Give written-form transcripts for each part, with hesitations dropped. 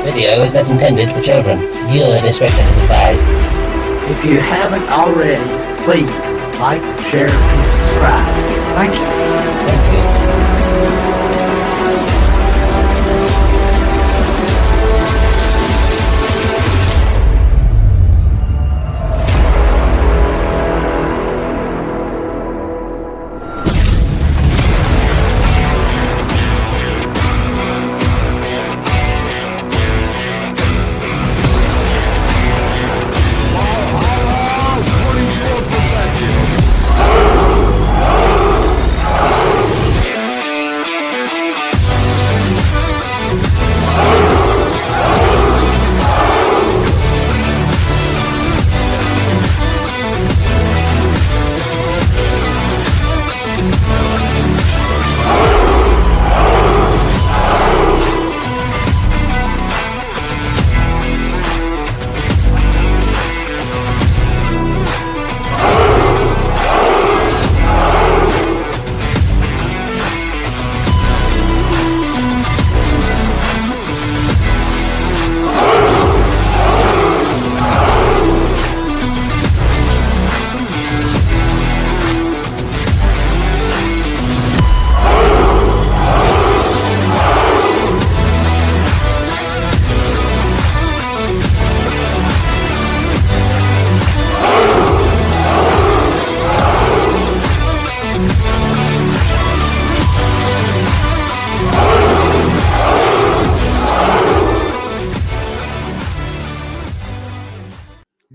video is not intended for children. Viewer discretion is advised. If you haven't already, please like, share, and subscribe. Thank you. Thank you.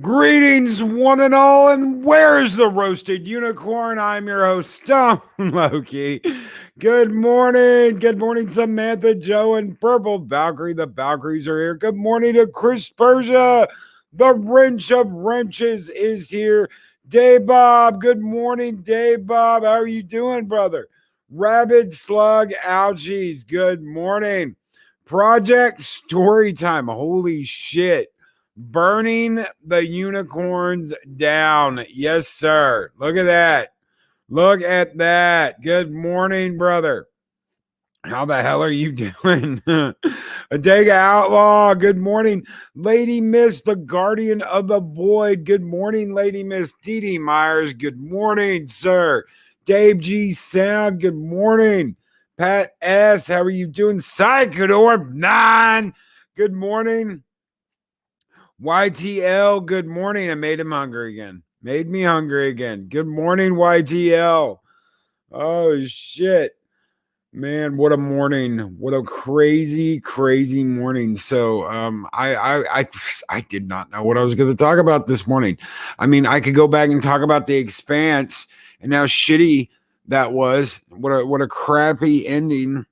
Greetings, one and all, and where's the roasted unicorn? I'm your host, Stone Loki. Good morning. Good morning, Samantha, Joe, and Purple Valkyrie. The Valkyries are here. Good morning to Chris Persia. The wrench of wrenches is here. Dave Bob. Good morning, Dave Bob. How are you doing, brother? Rabid Slug Ouchies. Good morning. Project Storytime. Holy shit. Burning the unicorns down. Yes, sir. Look at that. Look at that. Good morning, brother. How the hell are you doing? Adega Outlaw. Good morning. Lady Miss, the guardian of the void. Good morning, Lady Miss. Dee Myers. Good morning, sir. Dave G. Sound. Good morning. Pat S. How are you doing? Psychodorp 9. Good morning. YTL, good morning. I made him hungry again. Made me hungry again. Good morning, YTL. Oh, shit. Man, what a morning. What a crazy, crazy morning. So I did not know what I was going to talk about this morning. I mean, I could go back and talk about The Expanse and how shitty that was. What a crappy ending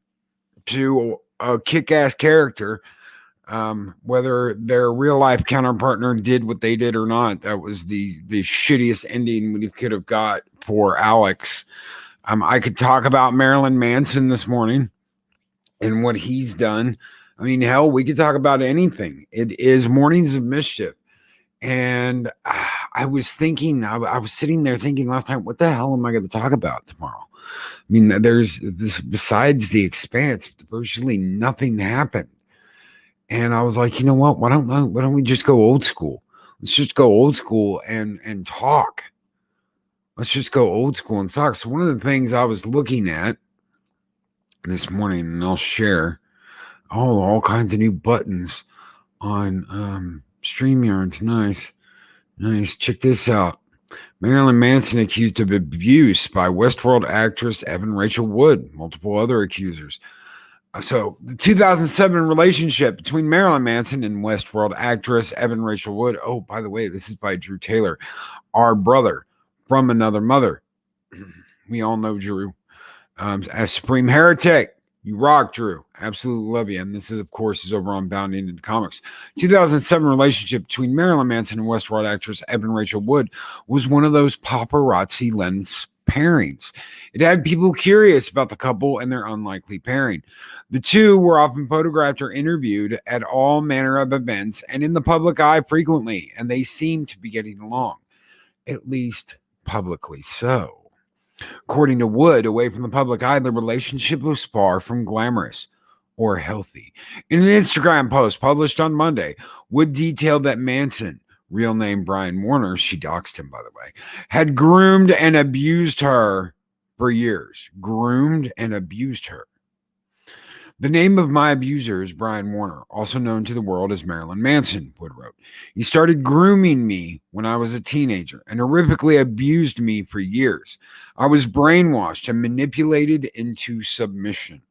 to a kick-ass character. Whether their real life counterpartner did what they did or not, that was the shittiest ending we could have got for Alex. I could talk about Marilyn Manson this morning and what he's done. I mean, hell, we could talk about anything. It is Mornings of Mischief. And I was thinking, I was sitting there thinking last night, what the hell am I going to talk about tomorrow? I mean, there's this, besides The Expanse, virtually nothing happened. And I was like, you know what? Why don't we just go old school? Let's just go old school and talk. Let's just go old school and talk. So one of the things I was looking at this morning, and I'll share all kinds of new buttons on StreamYard's nice. Check this out. Marilyn Manson accused of abuse by Westworld actress Evan Rachel Wood, multiple other accusers. So the 2007 relationship between Marilyn Manson and Westworld actress Evan Rachel Wood. Oh, by the way, this is by Drew Taylor, our brother from another mother. We all know Drew. As Supreme Heretic, you rock, Drew. Absolutely love you. And this is, of course, is over on Bound Indian Comics. 2007 relationship between Marilyn Manson and Westworld actress Evan Rachel Wood was one of those paparazzi lens pairings. It had people curious about the couple and their unlikely pairing. The two were often photographed or interviewed at all manner of events and in the public eye frequently, and they seemed to be getting along, at least publicly so. According to Wood, away from the public eye, the relationship was far from glamorous or healthy. In an Instagram post published on Monday, Wood detailed that Manson, real name Brian Warner, she doxed him by the way, had groomed and abused her for years. Groomed and abused her. The name of my abuser is Brian Warner, also known to the world as Marilyn Manson, Wood wrote. He started grooming me when I was a teenager and horrifically abused me for years. I was brainwashed and manipulated into submission.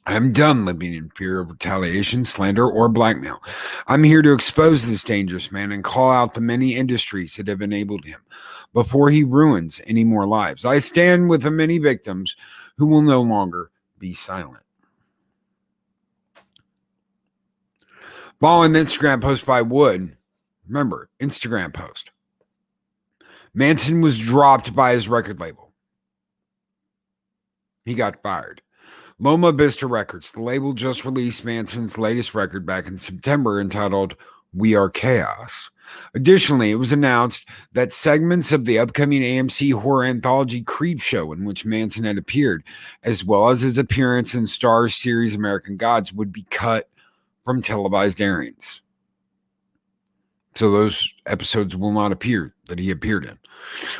I'm done living in fear of retaliation, slander, or blackmail. I'm here to expose this dangerous man and call out the many industries that have enabled him before he ruins any more lives. I stand with the many victims who will no longer be silent. Following the Instagram post by Wood, remember, Instagram post, Manson was dropped by his record label. He got fired. Loma Vista Records, the label, just released Manson's latest record back in September entitled We Are Chaos. Additionally, it was announced that segments of the upcoming AMC horror anthology Creep Show, in which Manson had appeared, as well as his appearance in Starz series American Gods, would be cut from televised airings. So those episodes will not appear that he appeared in.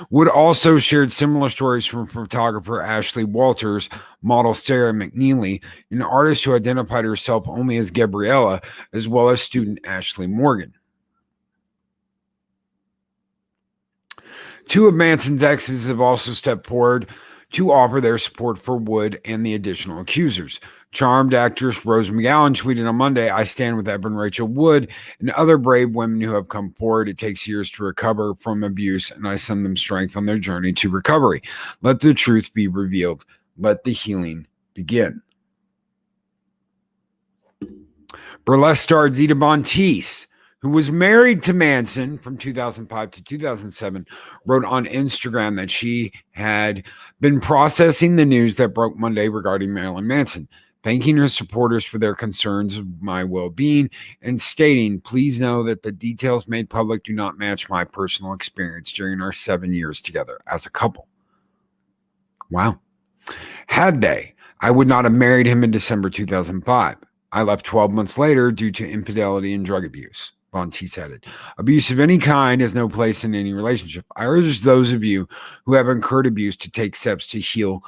Wood also shared similar stories from photographer Ashley Walters, model Sarah McNeely, an artist who identified herself only as Gabriella, as well as student Ashley Morgan. Two of Manson's exes have also stepped forward to offer their support for Wood and the additional accusers. Charmed actress Rose McGowan tweeted on Monday, I stand with Evan Rachel Wood and other brave women who have come forward. It takes years to recover from abuse, and I send them strength on their journey to recovery. Let the truth be revealed. Let the healing begin. Burlesque star Dita Von Teese, who was married to Manson from 2005 to 2007, wrote on Instagram that she had been processing the news that broke Monday regarding Marilyn Manson, thanking her supporters for their concerns of my well-being and stating, please know that the details made public do not match my personal experience during our 7 years together as a couple. Wow. Had they, I would not have married him in December 2005. I left 12 months later due to infidelity and drug abuse. Von Teese added, abuse of any kind has no place in any relationship. I urge those of you who have incurred abuse to take steps to heal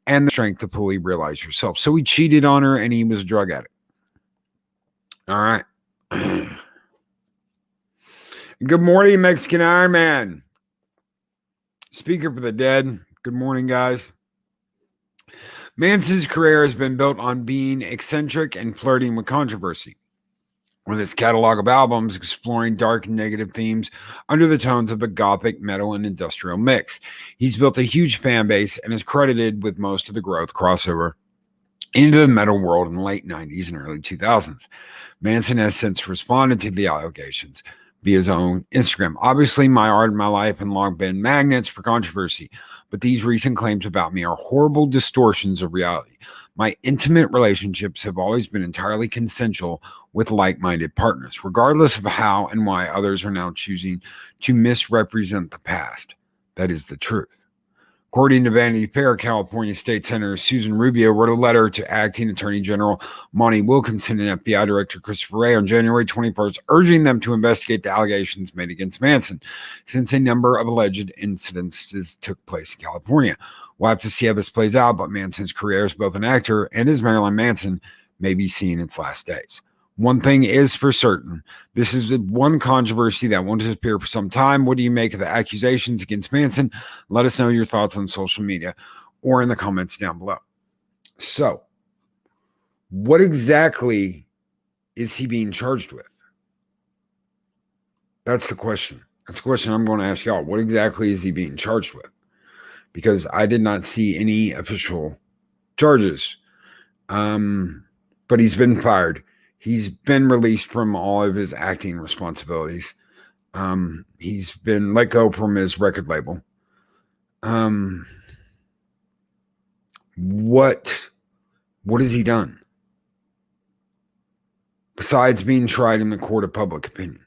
and the strength to fully realize yourself. So he cheated on her and he was a drug addict. All right. Good morning, Mexican Iron Man. Speaker for the dead. Good morning, guys. Manson's career has been built on being eccentric and flirting with controversy, with its catalog of albums exploring dark and negative themes under the tones of a gothic, metal, and industrial mix. He's built a huge fan base and is credited with most of the growth crossover into the metal world in the late 90s and early 2000s. Manson has since responded to the allegations via his own Instagram. Obviously, my art and my life have long been magnets for controversy, but these recent claims about me are horrible distortions of reality. My intimate relationships have always been entirely consensual with like-minded partners, regardless of how and why others are now choosing to misrepresent the past. That is the truth. According to Vanity Fair, California State Senator Susan Rubio wrote a letter to Acting Attorney General Monty Wilkinson and FBI Director Christopher Wray on January 21st, urging them to investigate the allegations made against Manson, since a number of alleged incidences took place in California. We'll have to see how this plays out, but Manson's career as both an actor and as Marilyn Manson may be seeing its last days. One thing is for certain, this is one controversy that won't disappear for some time. What do you make of the accusations against Manson? Let us know your thoughts on social media or in the comments down below. So, what exactly is he being charged with? That's the question. That's the question I'm going to ask y'all. What exactly is he being charged with? Because I did not see any official charges. But he's been fired. He's been released from all of his acting responsibilities. He's been let go from his record label. What has he done besides being tried in the court of public opinion?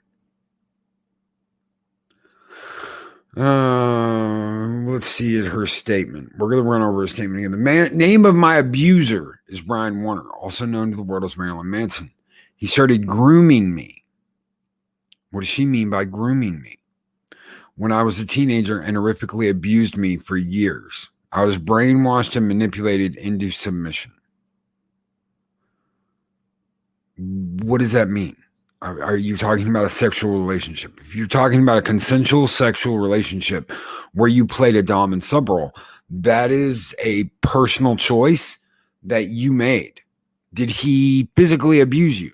Let's see her statement. We're going to run over her statement again. The name of my abuser is Brian Warner, also known to the world as Marilyn Manson. He started grooming me. What does she mean by grooming me? When I was a teenager and horrifically abused me for years. I was brainwashed and manipulated into submission. What does that mean? Are you talking about a sexual relationship? If you're talking about a consensual sexual relationship where you played a dom and sub role, that is a personal choice that you made. Did he physically abuse you?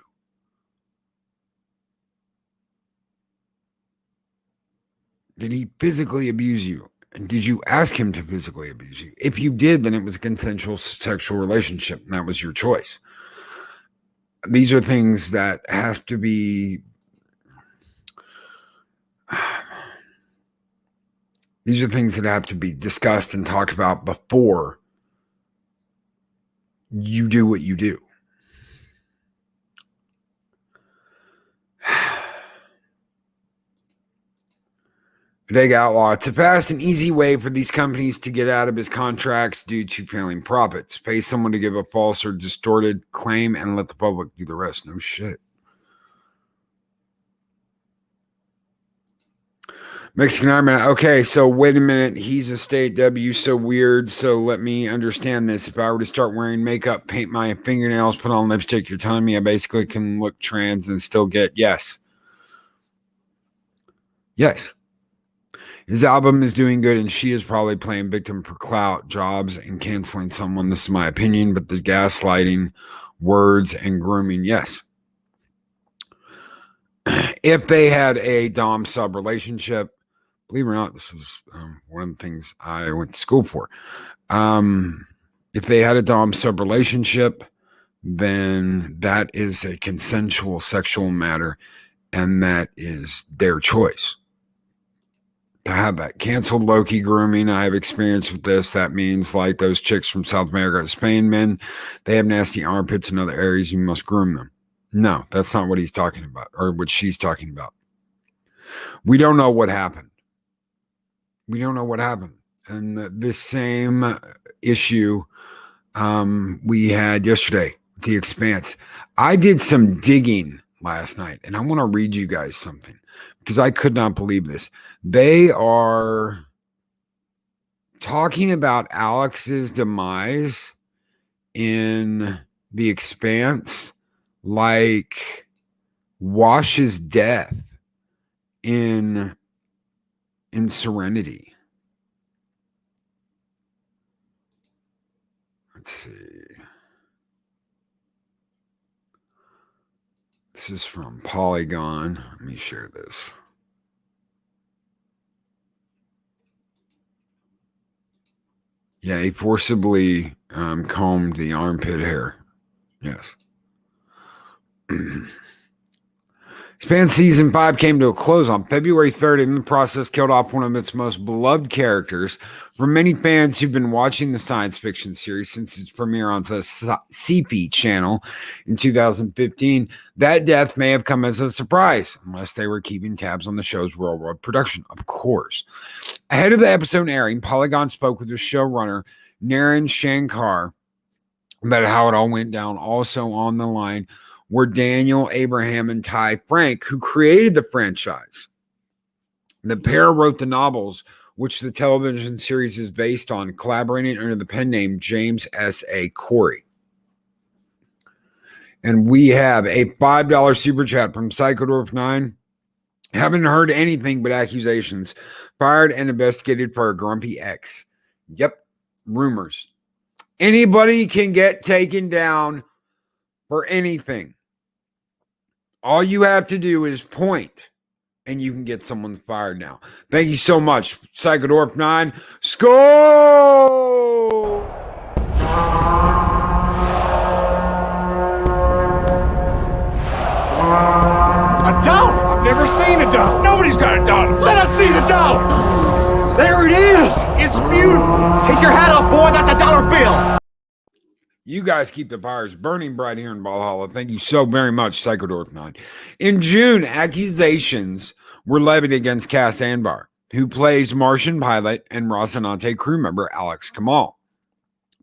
Did he physically abuse you? And did you ask him to physically abuse you? If you did, then it was a consensual sexual relationship, and that was your choice. These are things that have to be discussed and talked about before you do what you do. Big Outlaw. It's a fast and easy way for these companies to get out of his contracts due to failing profits. Pay someone to give a false or distorted claim and let the public do the rest. No shit. Mexican Iron Man. Okay, so wait a minute. He's a state W, so weird. So let me understand this. If I were to start wearing makeup, paint my fingernails, put on lipstick, you're telling me I basically can look trans and still get yes. Yes. His album is doing good, and she is probably playing victim for clout, jobs, and canceling someone. This is my opinion, but the gaslighting, words, and grooming, yes. If they had a dom-sub relationship, believe it or not, this was one of the things I went to school for. If they had a dom-sub relationship, then that is a consensual sexual matter, and that is their choice. To have that canceled Loki grooming, I have experience with this. That means like those chicks from South America, Spain men, they have nasty armpits in other areas. You must groom them. No, that's not what he's talking about or what she's talking about. We don't know what happened. We don't know what happened. And this same issue we had yesterday, The Expanse. I did some digging last night, and I want to read you guys something because I could not believe this. They are talking about Alex's demise in The Expanse like Wash's death in Serenity. Let's see. This is from Polygon. Let me share this. Yeah, he forcibly combed the armpit hair. Yes. Span Season 5 came to a close on February 3rd, and in the process killed off one of its most beloved characters. For many fans who've been watching the science fiction series since its premiere on the CP channel in 2015, that death may have come as a surprise, unless they were keeping tabs on the show's worldwide production, of course. Ahead of the episode airing, Polygon spoke with the showrunner, Naren Shankar, about how it all went down. Also on the line were Daniel Abraham and Ty Frank, who created the franchise. The pair wrote the novels, which the television series is based on, collaborating under the pen name James S.A. Corey. And we have a $5 super chat from Psychodorf9. Haven't heard anything but accusations. Fired and investigated for a grumpy ex. Yep, rumors. Anybody can get taken down for anything. All you have to do is point, and you can get someone fired now. Thank you so much, Psychodorf9. Score! A dollar? I've never seen a dollar. Nobody's got a dollar. Let us see the dollar. There it is. It's beautiful. Take your hat off, boy. That's a dollar bill. You guys keep the fires burning bright here in Valhalla. Thank you so very much, Psychodorf9. In June, accusations were levied against Cass Anbar. who plays Martian pilot and Rocinante crew member Alex Kamal.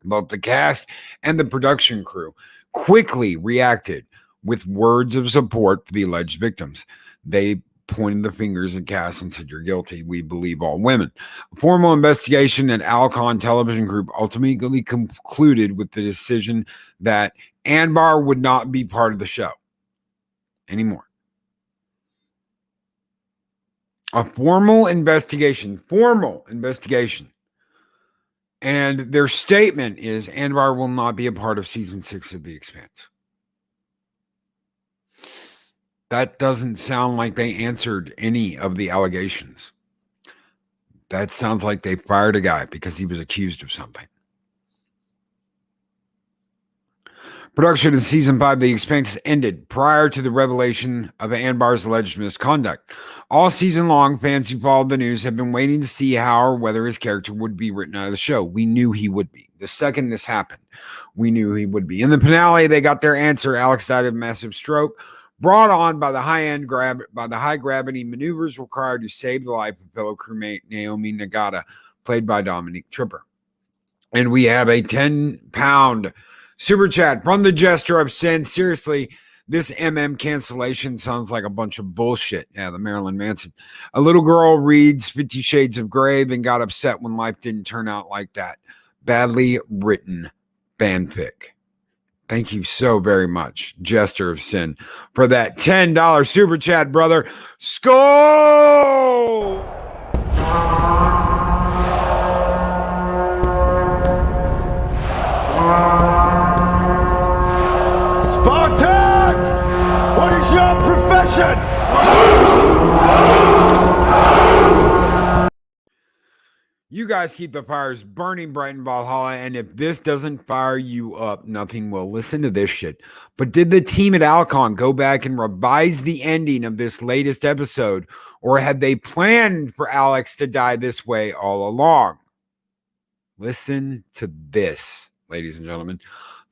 Both the cast and the production crew quickly reacted with words of support for the alleged victims. They pointed the fingers at Cass and said, "You're guilty. We believe all women." A formal investigation at Alcon Television Group ultimately concluded with the decision that Anbar would not be part of the show anymore. A formal investigation. And their statement is Anbar will not be a part of season 6 of The Expanse. That doesn't sound like they answered any of the allegations. That sounds like they fired a guy because he was accused of something. Production of season 5 of The Expanse ended prior to the revelation of Anbar's alleged misconduct. All season long, fans who followed the news have been waiting to see how or whether his character would be written out of the show. We knew he would be. The second this happened, we knew he would be. In the finale, they got their answer. Alex died of a massive stroke, brought on by the high gravity maneuvers required to save the life of fellow crewmate Naomi Nagata, played by Dominique Tripper. And we have a 10-pound super chat from the Jester of Sin. Seriously, this cancellation sounds like a bunch of bullshit. Yeah, the Marilyn Manson. A little girl reads 50 Shades of Grey, then got upset when life didn't turn out like that. Badly written fanfic. Thank you so very much, Jester of Sin, for that $10 super chat, brother. Skull! Spartans! What is your profession? You guys keep the fires burning bright in Valhalla, and if this doesn't fire you up, nothing will. Listen to this shit. But did the team at Alcon go back and revise the ending of this latest episode, or had they planned for Alex to die this way all along? Listen to this, ladies and gentlemen.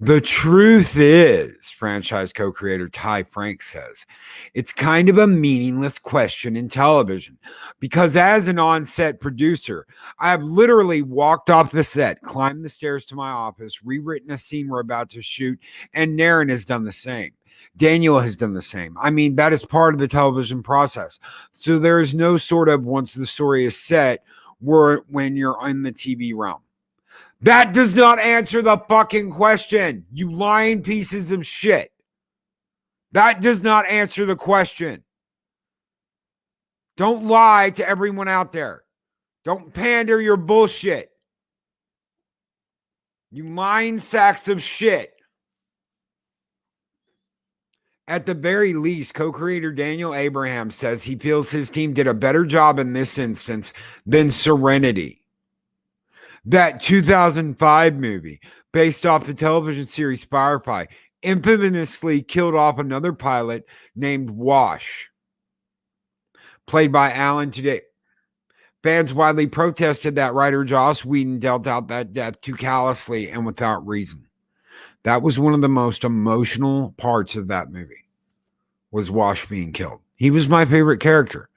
The truth is, franchise co-creator Ty Frank says, it's kind of a meaningless question in television because as an on-set producer, I have literally walked off the set, climbed the stairs to my office, rewritten a scene we're about to shoot, and Naren has done the same. Daniel has done the same. I mean, that is part of the television process. So there is no sort of once the story is set when you're in the TV realm. That does not answer the fucking question, you lying pieces of shit. That does not answer the question. Don't lie to everyone out there. Don't pander your bullshit. You lying sacks of shit. At the very least, co-creator Daniel Abraham says he feels his team did a better job in this instance than Serenity. That 2005 movie, based off the television series Firefly, infamously killed off another pilot named Wash, played by Alan Tudyk. Fans widely protested that writer Joss Whedon dealt out that death too callously and without reason. That was one of the most emotional parts of that movie, was Wash being killed. He was my favorite character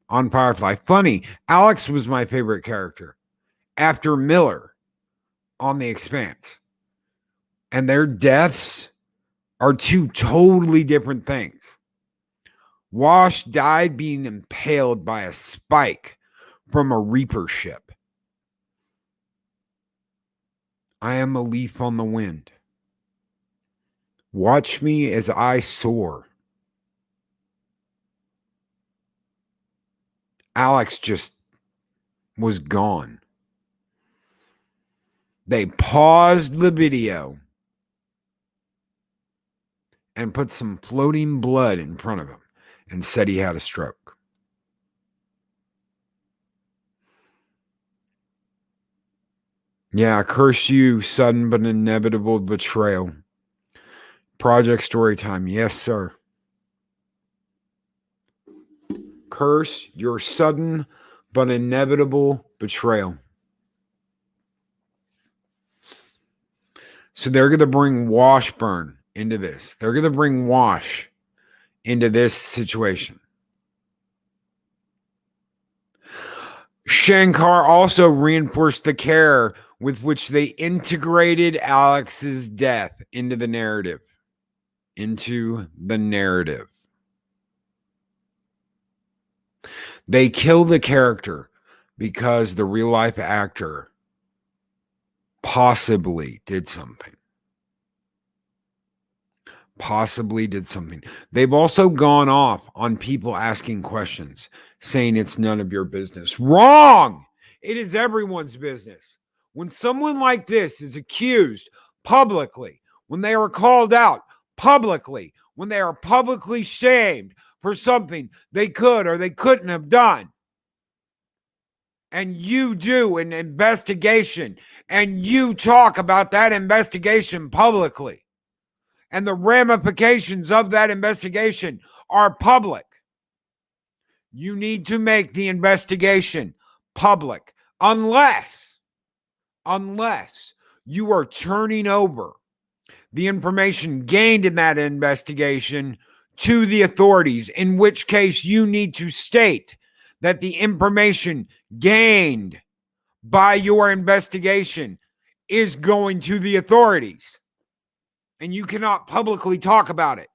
on Firefly. Funny, Alex was my favorite character after Miller on The Expanse. And their deaths are two totally different things. Wash died being impaled by a spike from a Reaper ship. I am a leaf on the wind. Watch me as I soar. Alex just was gone. They paused the video and put some floating blood in front of him and said he had a stroke. Yeah, curse you, sudden but inevitable betrayal. Project story time. Yes, sir. Curse your sudden but inevitable betrayal. So they're going to bring Washburn into this. They're going to bring Wash into this situation. Shankar also reinforced the care with which they integrated Alex's death into the narrative. They kill the character because the real life actor possibly did something. They've also gone off on people asking questions, saying it's none of your business. Wrong! It is everyone's business. When someone like this is accused publicly, when they are called out publicly, when they are publicly shamed for something they could or they couldn't have done, and you do an investigation and you talk about that investigation publicly, and the ramifications of that investigation are public, you need to make the investigation public unless you are turning over the information gained in that investigation to the authorities, in which case you need to state that the information gained by your investigation is going to the authorities, and you cannot publicly talk about it.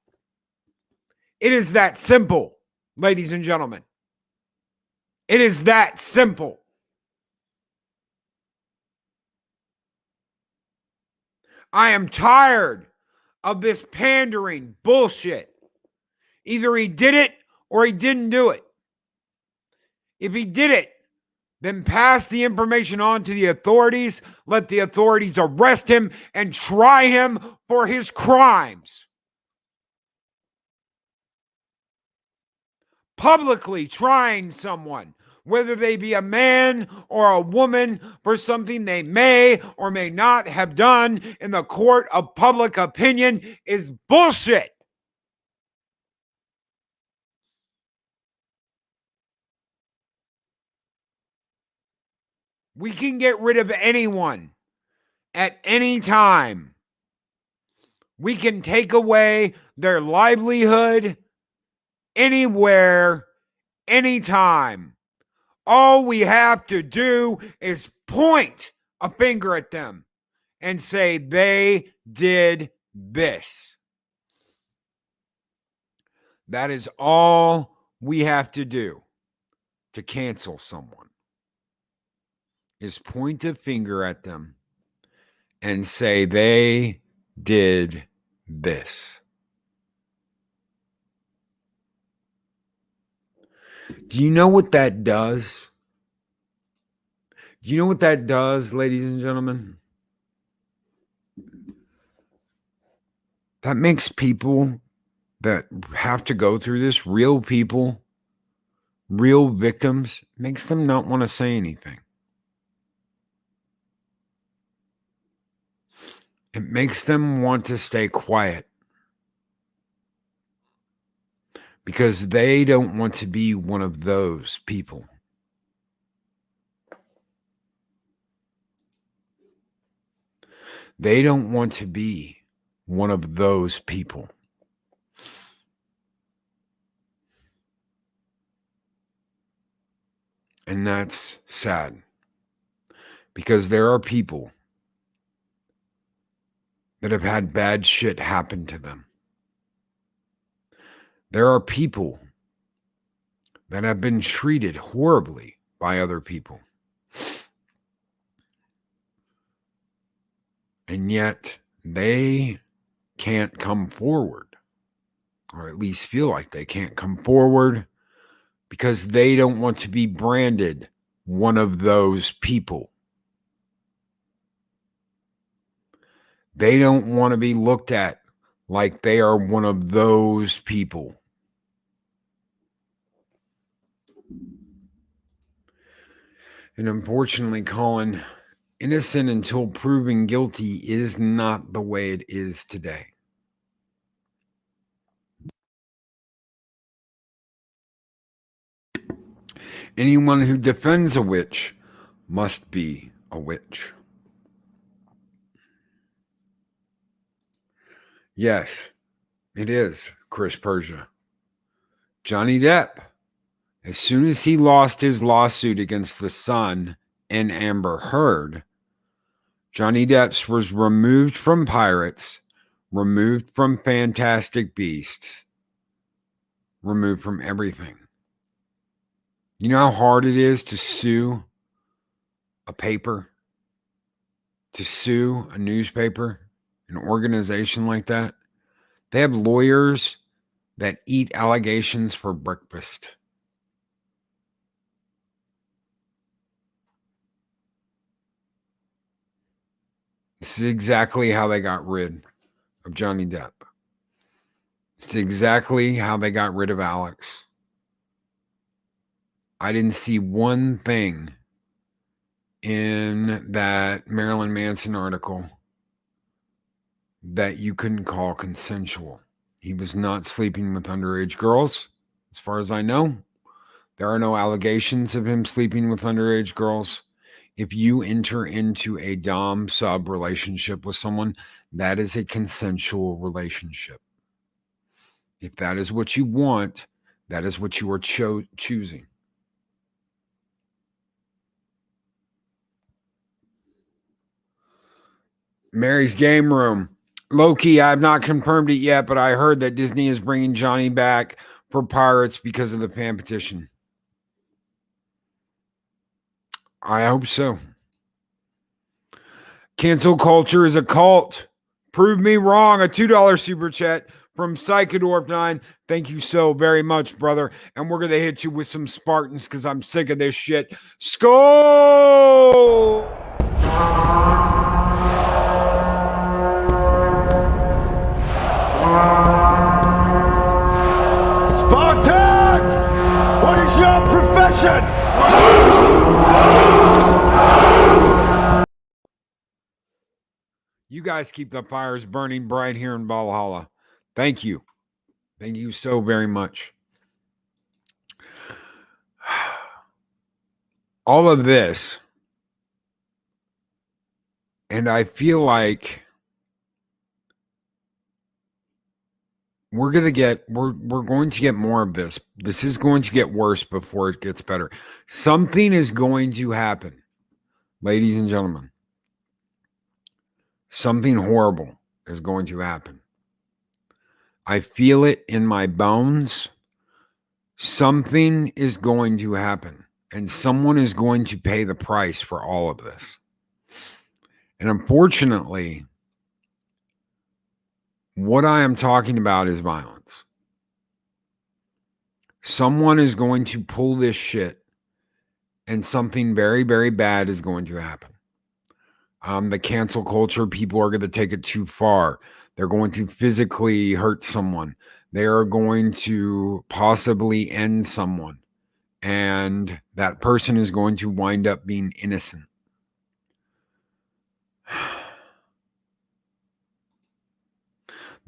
It is that simple, ladies and gentlemen. It is that simple. I am tired of this pandering bullshit. Either he did it or he didn't do it. If he did it, then pass the information on to the authorities. Let the authorities arrest him and try him for his crimes. Publicly trying someone, whether they be a man or a woman, for something they may or may not have done in the court of public opinion, is bullshit. We can get rid of anyone at any time. We can take away their livelihood anywhere, anytime. All we have to do is point a finger at them and say they did this. That is all we have to do to cancel someone, is point a finger at them and say they did this. Do you know what that does? Do you know what that does, ladies and gentlemen? That makes people that have to go through this, real people, real victims, makes them not want to say anything. It makes them want to stay quiet because they don't want to be one of those people. They don't want to be one of those people. And that's sad, because there are people that have had bad shit happen to them. There are people that have been treated horribly by other people. And yet they can't come forward, or at least feel like they can't come forward, because they don't want to be branded one of those people. They don't want to be looked at like they are one of those people. And unfortunately, Colin, innocent until proven guilty is not the way it is today. Anyone who defends a witch must be a witch. Yes, it is, Chris Persia. Johnny Depp As soon as he lost his lawsuit against The Sun and Amber Heard, Johnny Depp was removed from Pirates, removed from Fantastic Beasts, removed from everything. You know how hard it is to sue a paper, to sue a newspaper, an organization like that? They have lawyers that eat allegations for breakfast. This is exactly how they got rid of Johnny Depp. It's exactly how they got rid of Alex. I didn't see one thing in that Marilyn Manson article that you couldn't call consensual. He was not sleeping with underage girls, as far as I know. There are no allegations of him sleeping with underage girls. If you enter into a dom sub relationship with someone, that is a consensual relationship. If that is what you want, that is what you are choosing. Mary's Game Room. Low-key, I have not confirmed it yet, but I heard that Disney is bringing Johnny back for Pirates because of the fan petition. I hope so. Cancel culture is a cult. Prove me wrong. A $2 super chat from Psychodorp9. Thank you so very much, brother. And we're going to hit you with some Spartans because I'm sick of this shit. Skull! Spartans! What is your profession? You guys keep the fires burning bright here in Valhalla. Thank you. Thank you so very much. All of this, and I feel like we're going to get more of this. This is going to get worse before it gets better. Something is going to happen, ladies and gentlemen. Something horrible is going to happen. I feel it in my bones. Something is going to happen, and someone is going to pay the price for all of this. And unfortunately, what I am talking about is violence. Someone is going to pull this shit, and something very, very bad is going to happen. The cancel culture, people are going to take it too far. They're going to physically hurt someone. They are going to possibly end someone. And that person is going to wind up being innocent.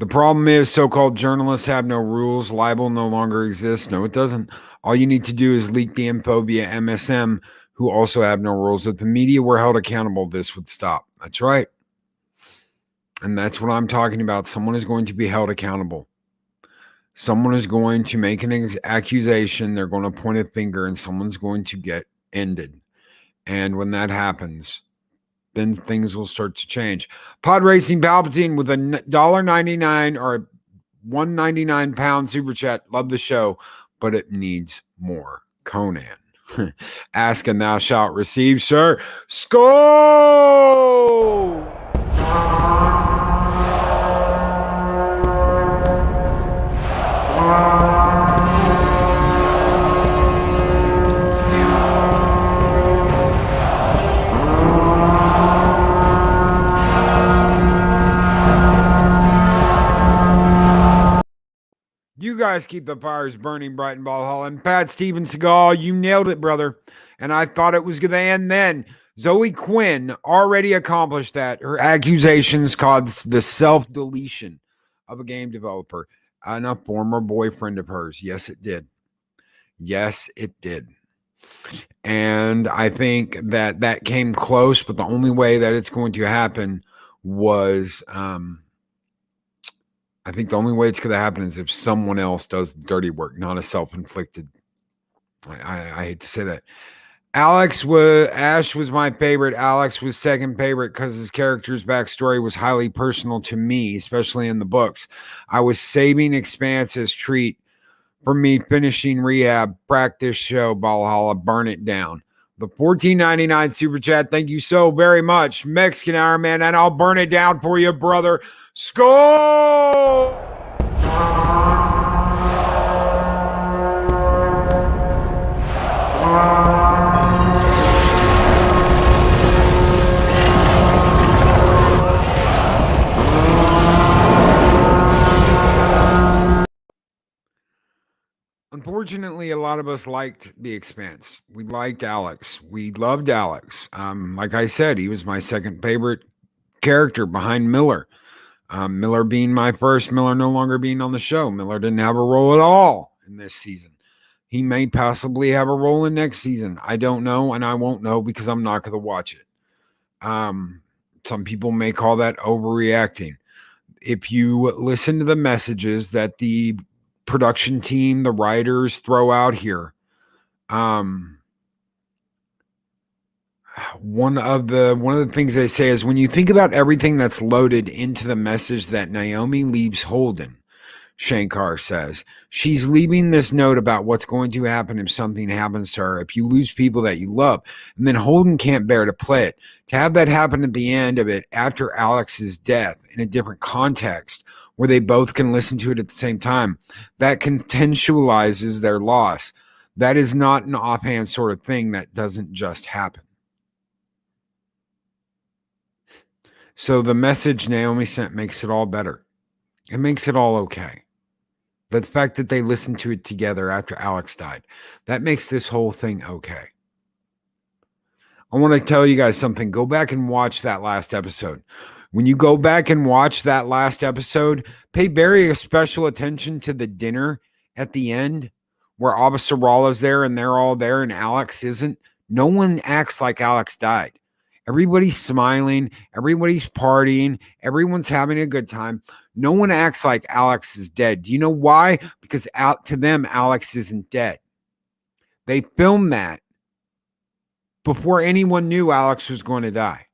The problem is so-called journalists have no rules. Libel no longer exists. No, it doesn't. All you need to do is leak the info via MSM, who also have no rules. If the media were held accountable, this would stop. That's right. And that's what I'm talking about. Someone is going to be held accountable. Someone is going to make an accusation. They're going to point a finger, and someone's going to get ended. And when that happens, then things will start to change. Pod Racing Palpatine with a $1.99 or £1.99 super chat. Love the show, but it needs more. Conan. Ask and thou shalt receive, sir. Skull! You guys keep the fires burning bright in Valhalla. And Pat Steven Seagal, you nailed it, brother. And I thought it was going to end then. Zoe Quinn already accomplished that. Her accusations caused the self-deletion of a game developer and a former boyfriend of hers. Yes, it did. Yes, it did. And I think that came close, but the only way that it's going to happen was... I think the only way it's going to happen is if someone else does the dirty work, not a self-inflicted I hate to say that. Ash was my favorite. Alex was second favorite because his character's backstory was highly personal to me, especially in the books. I was saving Expanse as treat for me finishing rehab, practice show, Valhalla, burn it down. The $14.99 super chat, thank you so very much, Mexican Iron Man, and I'll burn it down for you, brother. Skull! Unfortunately, a lot of us liked The Expanse. We liked Alex. We loved Alex. Like I said, he was my second favorite character behind Miller. Miller being my first, Miller no longer being on the show. Miller didn't have a role at all in this season. He may possibly have a role in next season. I don't know, and I won't know because I'm not going to watch it. Some people may call that overreacting. If you listen to the messages that the production team, the writers throw out here, one of the things they say is when you think about everything that's loaded into the message that Naomi leaves Holden, Shankar says, she's leaving this note about what's going to happen if something happens to her, if you lose people that you love. And then Holden can't bear to play it. To have that happen at the end of it after Alex's death in a different context where they both can listen to it at the same time, that contextualizes their loss. That is not an offhand sort of thing that doesn't just happen. So the message Naomi sent makes it all better. It makes it all okay. The fact that they listened to it together after Alex died, that makes this whole thing okay. I want to tell you guys something. Go back and watch that last episode. When you go back and watch that last episode, pay very special attention to the dinner at the end where Avasarala's there and they're all there and Alex isn't. No one acts like Alex died. Everybody's smiling. Everybody's partying. Everyone's having a good time. No one acts like Alex is dead. Do you know why? Because out to them, Alex isn't dead. They filmed that before anyone knew Alex was going to die.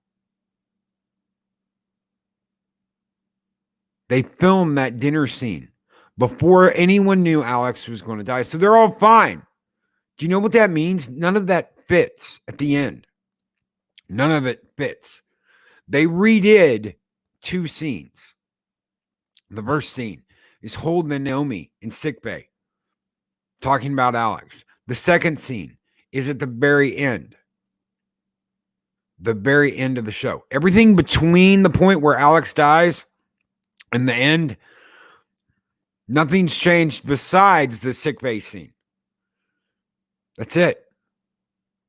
They filmed that dinner scene before anyone knew Alex was going to die. So they're all fine. Do you know what that means? None of that fits at the end. None of it fits. They redid two scenes. The first scene is Holden and Naomi in sickbay talking about Alex. The second scene is at the very end. The very end of the show. Everything between the point where Alex dies and the end, nothing's changed besides the sickbay scene. That's it.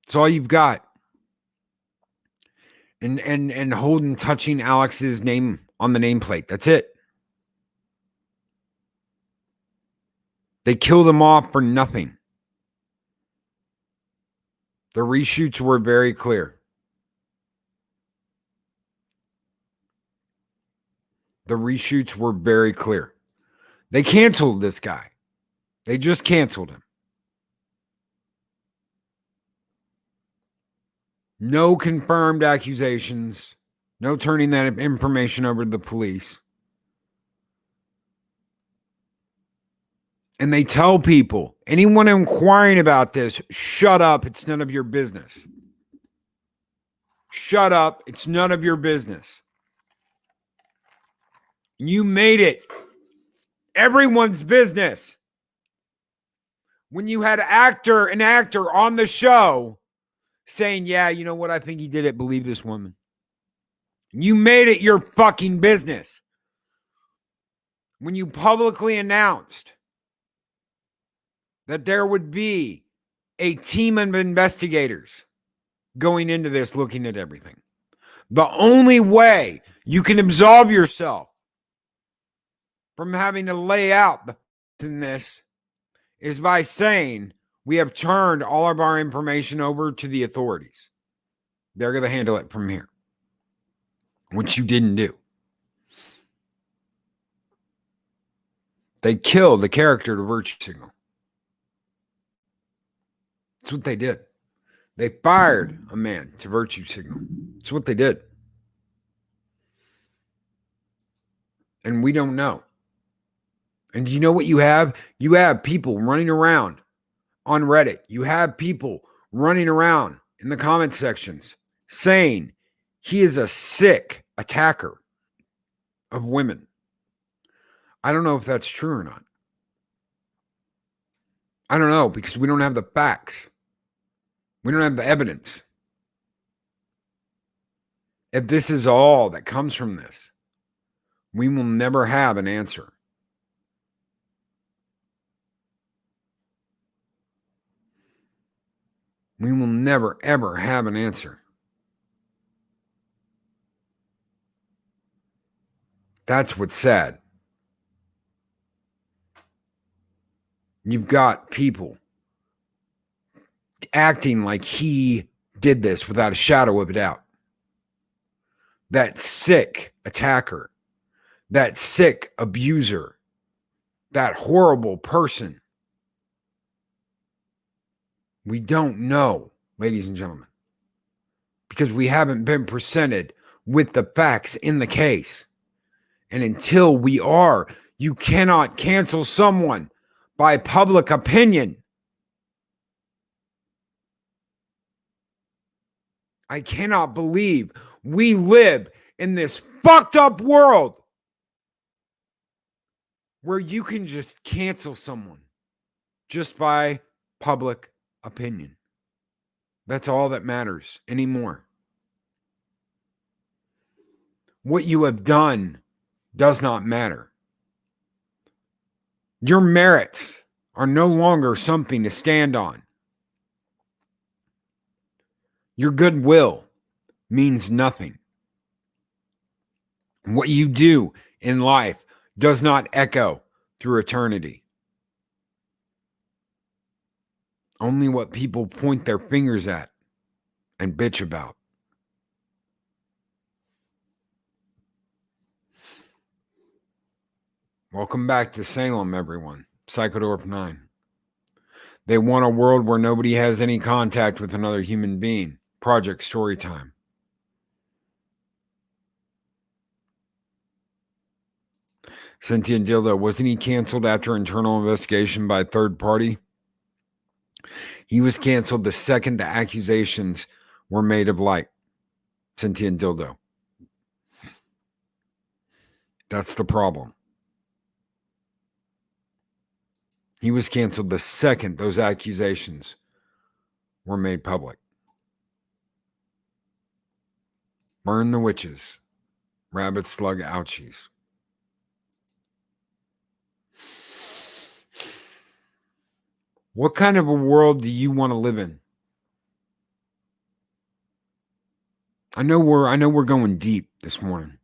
That's all you've got. And Holden touching Alex's name on the nameplate. That's it. They killed him off for nothing. The reshoots were very clear. The reshoots were very clear. They canceled this guy. They just canceled him. No confirmed accusations. No turning that information over to the police. And they tell people, anyone inquiring about this, shut up. It's none of your business. Shut up. It's none of your business. You made it everyone's business. When you had an actor on the show saying, yeah, you know what? I think he did it. Believe this woman. You made it your fucking business. When you publicly announced that there would be a team of investigators going into this, looking at everything. The only way you can absolve yourself from having to lay out in this is by saying we have turned all of our information over to the authorities. They're going to handle it from here, which you didn't do. They killed the character to virtue signal. That's what they did. They fired a man to virtue signal. That's what they did. And we don't know. And do you know what you have? You have people running around on Reddit. You have people running around in the comment sections saying he is a sick attacker of women. I don't know if that's true or not. I don't know, because we don't have the facts. We don't have the evidence. If this is all that comes from this, we will never have an answer. We will never, ever have an answer. That's what's sad. You've got people acting like he did this without a shadow of a doubt. That sick attacker, that sick abuser, that horrible person. We don't know, ladies and gentlemen, because we haven't been presented with the facts in the case. And until we are, you cannot cancel someone by public opinion. I cannot believe we live in this fucked up world where you can just cancel someone just by public opinion. That's all that matters anymore. What you have done does not matter. Your merits are no longer something to stand on. Your goodwill means nothing. What you do in life does not echo through eternity. Only what people point their fingers at and bitch about. Welcome back to Salem, everyone. Psychodorp 9. They want a world where nobody has any contact with another human being. Project Storytime. Cynthia Dildo, wasn't he canceled after internal investigation by a third party? He was canceled the second the accusations were made of light. Cynthia Dildo. That's the problem. He was canceled the second those accusations were made public. Burn the witches. Rabbit slug ouchies. What kind of a world do you want to live in? I know we're going deep this morning.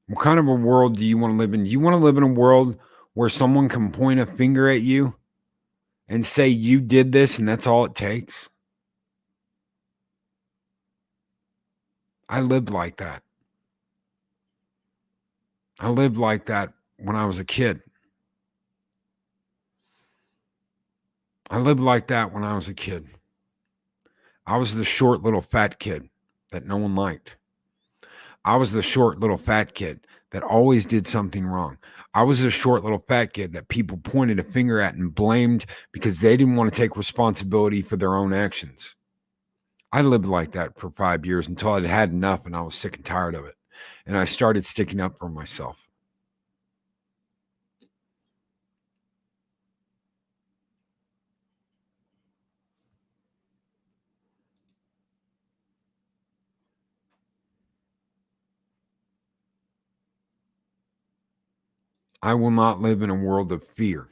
What kind of a world do you want to live in? Do you want to live in a world where someone can point a finger at you and say you did this and that's all it takes? I lived like that. I lived like that when I was a kid. I lived like that when I was a kid. I was the short little fat kid that no one liked. I was the short little fat kid that always did something wrong. I was the short little fat kid that people pointed a finger at and blamed because they didn't want to take responsibility for their own actions. I lived like that for 5 years until I'd had enough and I was sick and tired of it. And I started sticking up for myself. I will not live in a world of fear.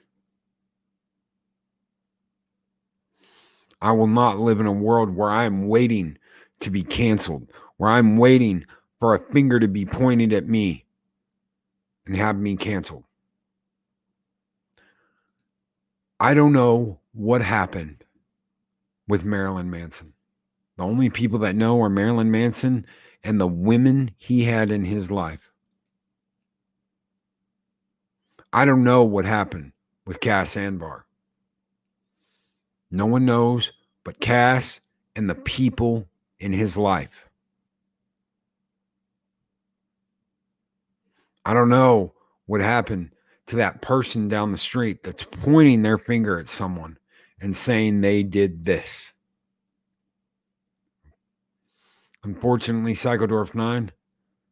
I will not live in a world where I am waiting to be canceled, where I'm waiting for a finger to be pointed at me and have me canceled. I don't know what happened with Marilyn Manson. The only people that know are Marilyn Manson and the women he had in his life. I don't know what happened with Cass Anbar. No one knows but Cass and the people in his life. I don't know what happened to that person down the street that's pointing their finger at someone and saying they did this. Unfortunately, Psychodorf 9,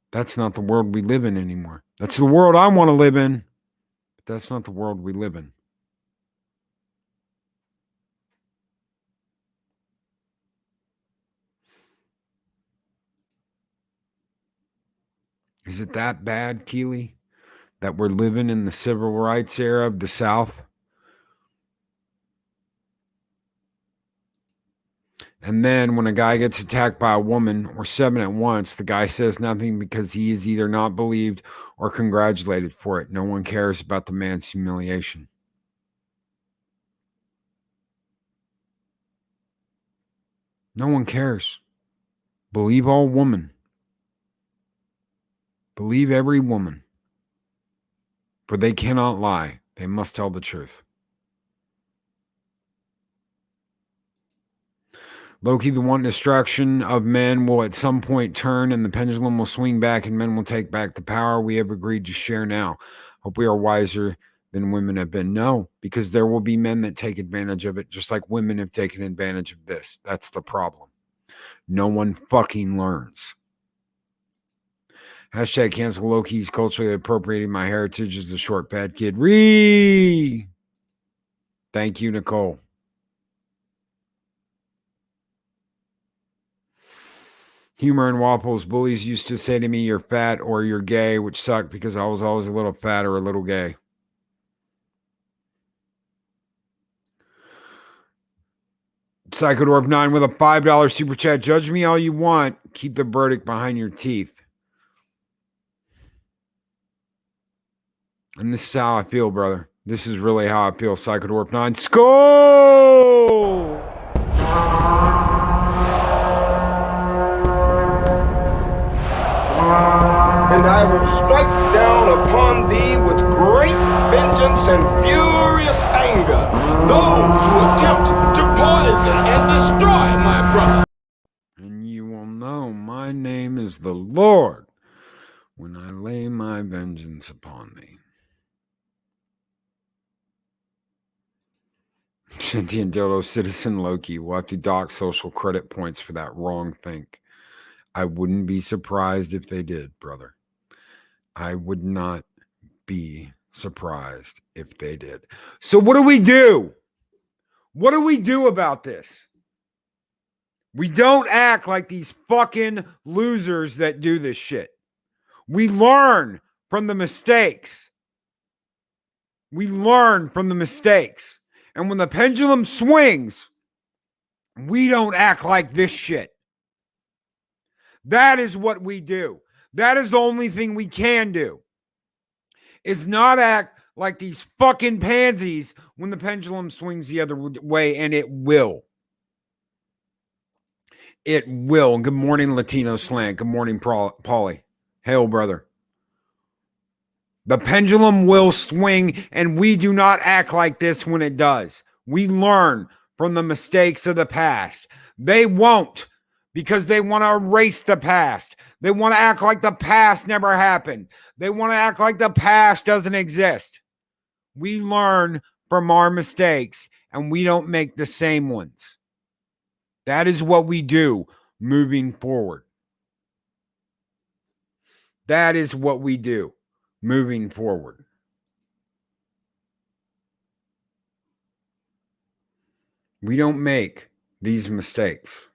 that's not the world we live in anymore. That's the world I want to live in, but that's not the world we live in. Is it that bad, Keely, that we're living in the civil rights era of the South? And then when a guy gets attacked by a woman or 7 at once, the guy says nothing because he is either not believed or congratulated for it. No one cares about the man's humiliation. No one cares. Believe all women. Believe every woman. For they cannot lie. They must tell the truth. Loki, the one destruction of men will at some point turn and the pendulum will swing back and men will take back the power we have agreed to share now. Hope we are wiser than women have been. No, because there will be men that take advantage of it, just like women have taken advantage of this. That's the problem. No one fucking learns. Hashtag cancel Loki's culturally appropriating my heritage as a short bad kid. Thank you, Nicole. Humor and waffles. Bullies used to say to me, you're fat or you're gay, which sucked because I was always a little fat or a little gay. Psychodorf 9 with a $5 super chat. Judge me all you want. Keep the verdict behind your teeth. And this is how I feel, brother. This is really how I feel. Psychodorf 9. Skull! And I will strike down upon thee with great vengeance and furious anger those who attempt to poison and destroy my brother. And you will know my name is the Lord when I lay my vengeance upon thee. Sentient Dildo Citizen Loki will have to dock social credit points for that wrong think. I wouldn't be surprised if they did, brother. I would not be surprised if they did. So what do we do? What do we do about this? We don't act like these fucking losers that do this shit. We learn from the mistakes. We learn from the mistakes. And when the pendulum swings, we don't act like this shit. That is what we do. That is the only thing we can do. Is not act like these fucking pansies when the pendulum swings the other way, and it will. It will. Good morning, Latino Slant. Good morning, Paulie. Hail, brother. The pendulum will swing, and we do not act like this when it does. We learn from the mistakes of the past. They won't, because they want to erase the past. They want to act like the past never happened. They want to act like the past doesn't exist. We learn from our mistakes, and we don't make the same ones. That is what we do moving forward. That is what we do moving forward. We don't make these mistakes.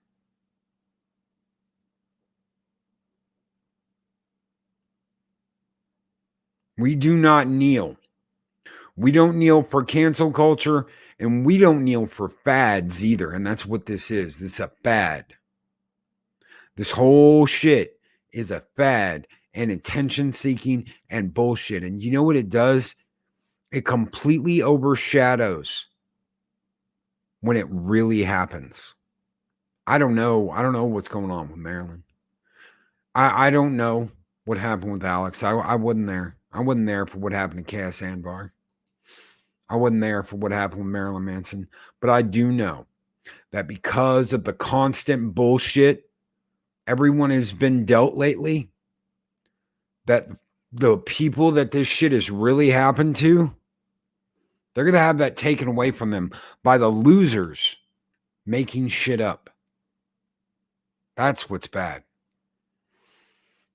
We do not kneel. We don't kneel for cancel culture, and we don't kneel for fads either. And that's what this is. This is a fad. This whole shit is a fad and attention seeking and bullshit. And you know what it does? It completely overshadows when it really happens. I don't know. I don't know what's going on with Marilyn. I don't know what happened with Alex. I wasn't there. I wasn't there for what happened to Cass Anvar. I wasn't there for what happened with Marilyn Manson, but I do know that because of the constant bullshit everyone has been dealt lately, that the people that this shit has really happened to, they're going to have that taken away from them by the losers making shit up. That's what's bad.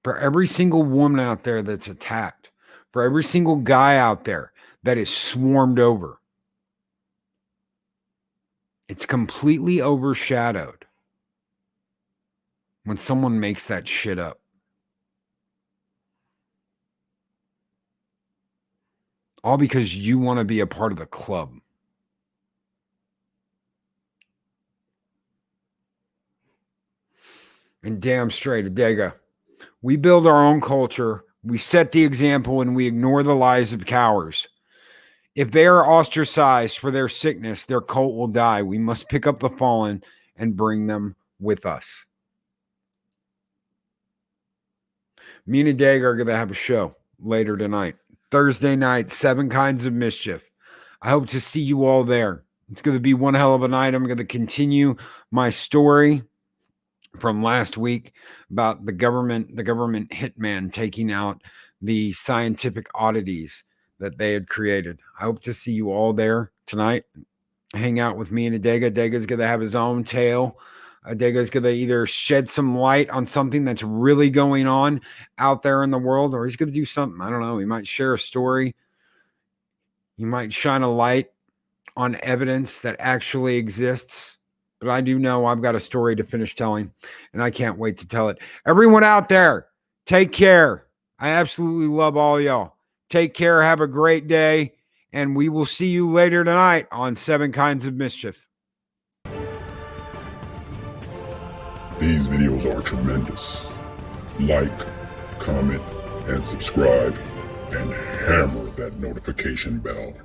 For every single woman out there that's attacked, for every single guy out there that is swarmed over, it's completely overshadowed when someone makes that shit up. All because you want to be a part of the club. And damn straight, Adega, we build our own culture, we set the example, and we ignore the lies of cowards. If they are ostracized for their sickness, their cult will die. We must pick up the fallen and bring them with us. Me and Adega are going to have a show later tonight. Thursday night, 7 Kinds of Mischief. I hope to see you all there. It's going to be one hell of a night. I'm going to continue my story from last week about the government hitman taking out the scientific oddities that they had created. I hope to see you all there tonight. Hang out with me and Adega. Adega's going to have his own tale. Adega's going to either shed some light on something that's really going on out there in the world, or he's going to do something. I don't know. He might share a story. He might shine a light on evidence that actually exists. But I do know I've got a story to finish telling, and I can't wait to tell it. Everyone out there, take care. I absolutely love all y'all. Take care. Have a great day. And we will see you later tonight on 7 Kinds of Mischief. These videos are tremendous. Like, comment, and subscribe, and hammer that notification bell.